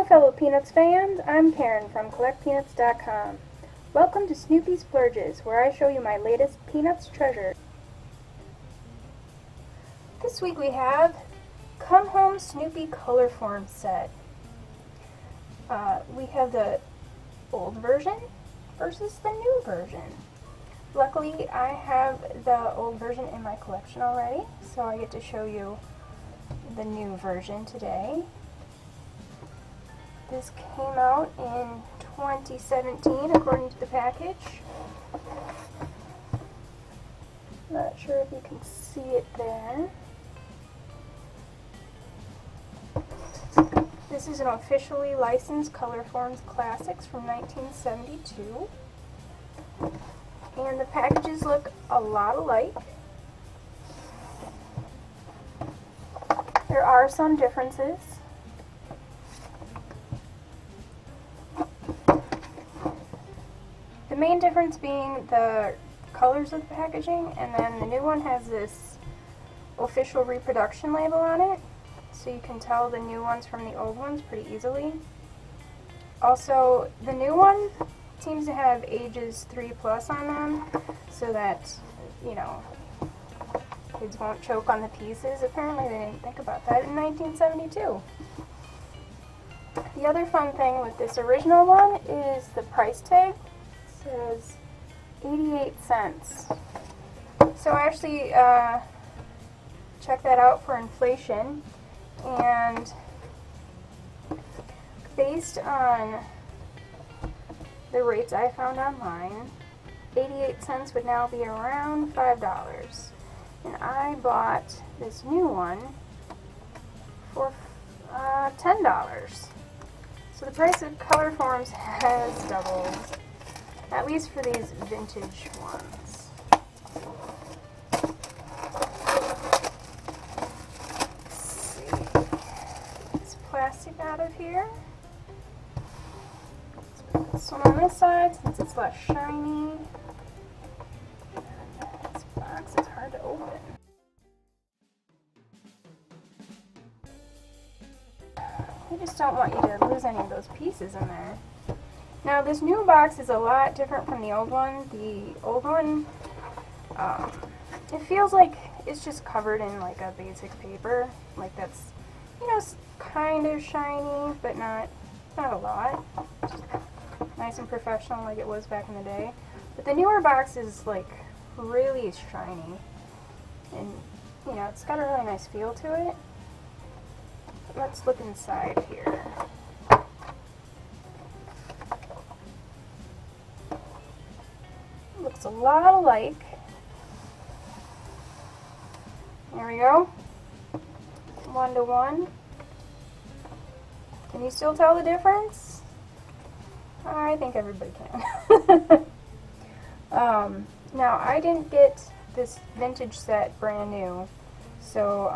Hello fellow Peanuts fans, I'm Karen from CollectPeanuts.com. Welcome to Snoopy Splurges, where I show you my latest Peanuts treasure. This week we have Come Home Snoopy Colorforms set. We have the old version versus the new version. Luckily I have the old version in my collection already, so I get to show you the new version today. This came out in 2017 according to the package. Not sure if you can see it there. This is an officially licensed Colorforms Classics from 1972. And the packages look a lot alike. There are some differences. The main difference being the colors of the packaging, and then the new one has this official reproduction label on it, so you can tell the new ones from the old ones pretty easily. Also, the new one seems to have ages 3+ on them, so that, you know, kids won't choke on the pieces. Apparently they didn't think about that in 1972. The other fun thing with this original one is the price tag. Says 88 cents. So I actually checked that out for inflation, and based on the rates I found online, 88 cents would now be around $5. And I bought this new one for $10. So the price of Colorforms has doubled. At least for these vintage ones. Let's see. Get this plastic out of here. Let's put this one on this side since it's less shiny. This box is hard to open. I just don't want you to lose any of those pieces in there. Now this new box is a lot different from the old one. The old one, it feels like it's just covered in like a basic paper. Like that's, you know, kind of shiny, but not a lot. Just nice and professional like it was back in the day. But the newer box is like really shiny. And, you know, it's got a really nice feel to it. But let's look inside here. Looks a lot alike. There we go. 1-to-1. Can you still tell the difference? I think everybody can. Now, I didn't get this vintage set brand new, so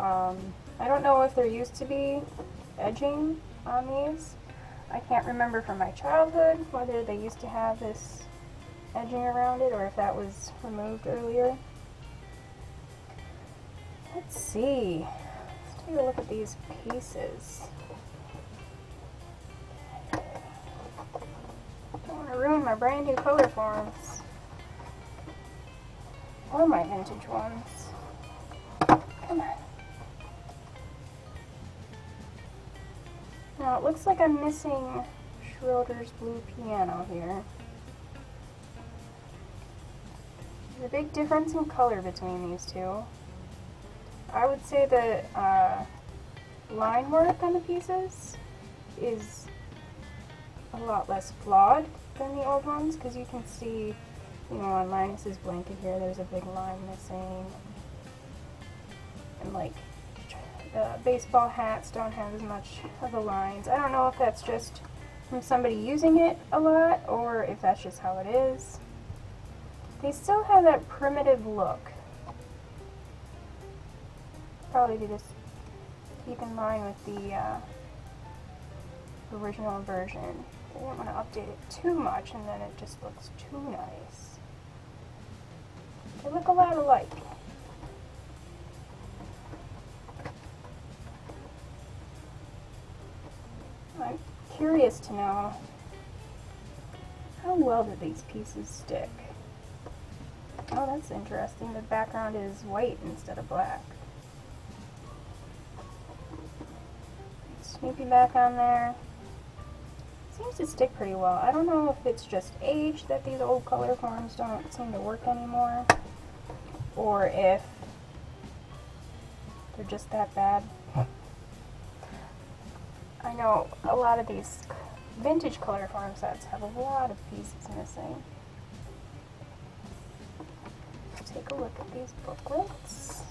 I don't know if there used to be edging on these. I can't remember from my childhood whether they used to have this edging around it or if that was removed earlier. Let's see. Let's take a look at these pieces. Don't want to ruin my brand new Colorforms or my vintage ones. Come on. Now it looks like I'm missing Schroeder's Blue Piano here. There's a big difference in color between these two. I would say the line work on the pieces is a lot less flawed than the old ones, because you can see, you know, on Linus's blanket here, there's a big line missing. And like, baseball hats don't have as much of the lines. I don't know if that's just from somebody using it a lot, or if that's just how it is. They still have that primitive look. Probably to just keep in line with the original version. They didn't want to update it too much, and then it just looks too nice. They look a lot alike. curious to know, how well do these pieces stick? Oh, that's interesting. The background is white instead of black. Snoopy back on there. Seems to stick pretty well. I don't know if it's just age that these old Colorforms don't seem to work anymore, or if they're just that bad. I know a lot of these vintage Colorform sets have a lot of pieces missing. Take a look at these booklets.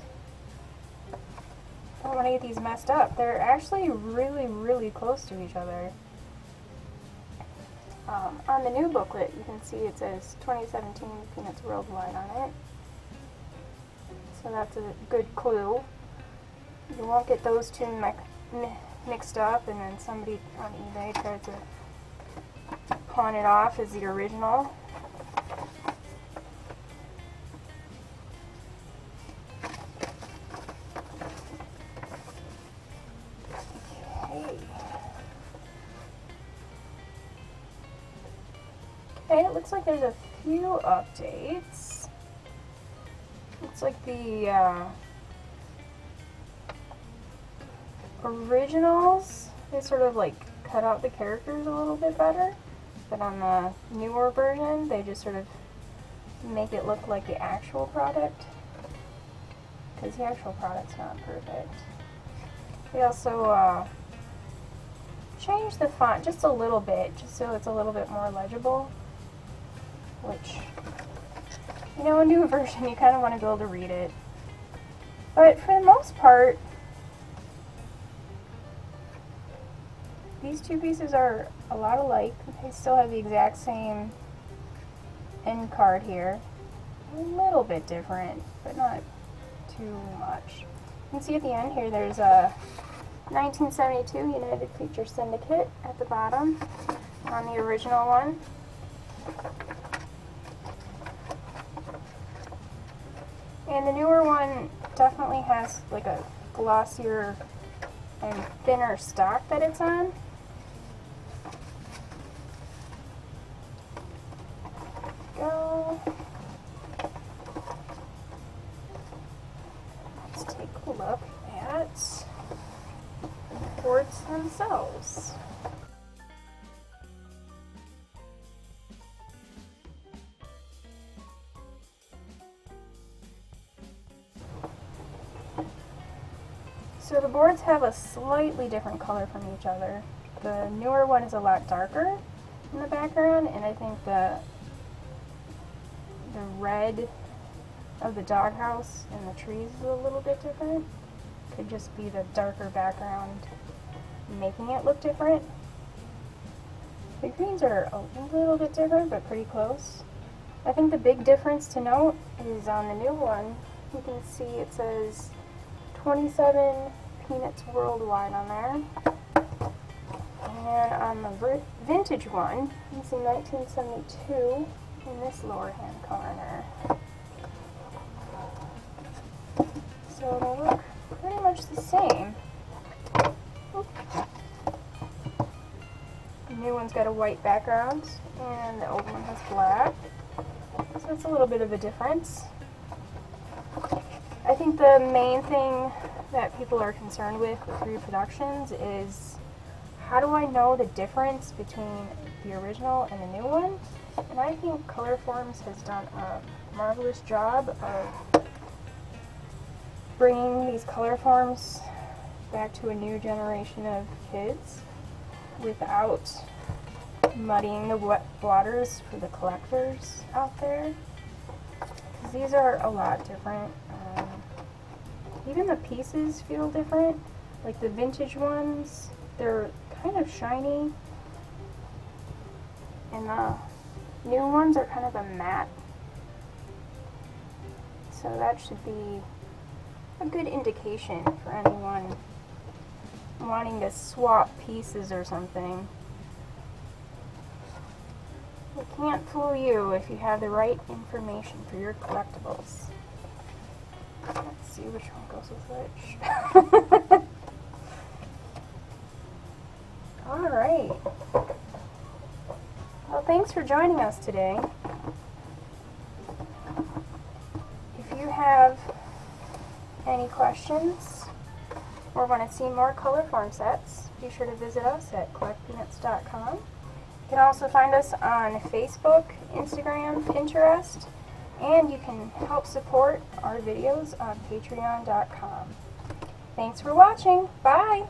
I don't want to get these messed up. They're actually really, really close to each other. On the new booklet, you can see it says 2017 Peanuts Worldwide on it. So that's a good clue. You won't get those two mixed up and then somebody on eBay tried to pawn it off as the original. Okay, it looks like there's a few updates. Looks like the originals, they sort of like cut out the characters a little bit better, but on the newer version, they just sort of make it look like the actual product, because the actual product's not perfect. They also changed the font just a little bit, just so it's a little bit more legible. Which, you know, a new version, you kind of want to be able to read it. But for the most part, these two pieces are a lot alike. They still have the exact same end card here. A little bit different, but not too much. You can see at the end here there's a 1972 United Feature Syndicate at the bottom on the original one. And the newer one definitely has like a glossier and thinner stock that it's on. Go. Let's take a look at the boards themselves. So the boards have a slightly different color from each other. The newer one is a lot darker in the background, and I think the red of the doghouse and the trees is a little bit different. Could just be the darker background making it look different. The greens are a little bit different, but pretty close. I think the big difference to note is on the new one, you can see it says 27 Peanuts Worldwide on there. And on the vintage one, you can see 1972 in this lower hand corner. So they look pretty much the same. The new one's got a white background, and the old one has black. So it's a little bit of a difference. I think the main thing that people are concerned with reproductions is, how do I know the difference between the original and the new one? And I think Colorforms has done a marvelous job of bringing these Colorforms back to a new generation of kids without muddying the waters for the collectors out there. Because these are a lot different. Even the pieces feel different. Like the vintage ones, they're kind of shiny, and the new ones are kind of a matte. So that should be a good indication for anyone wanting to swap pieces or something. It can't fool you if you have the right information for your collectibles. Let's see which one goes with which. Alright. thanks for joining us today. If you have any questions or want to see more Colorform sets, be sure to visit us at CollectPeanuts.com. You can also find us on Facebook, Instagram, Pinterest, and you can help support our videos on Patreon.com. Thanks for watching. Bye!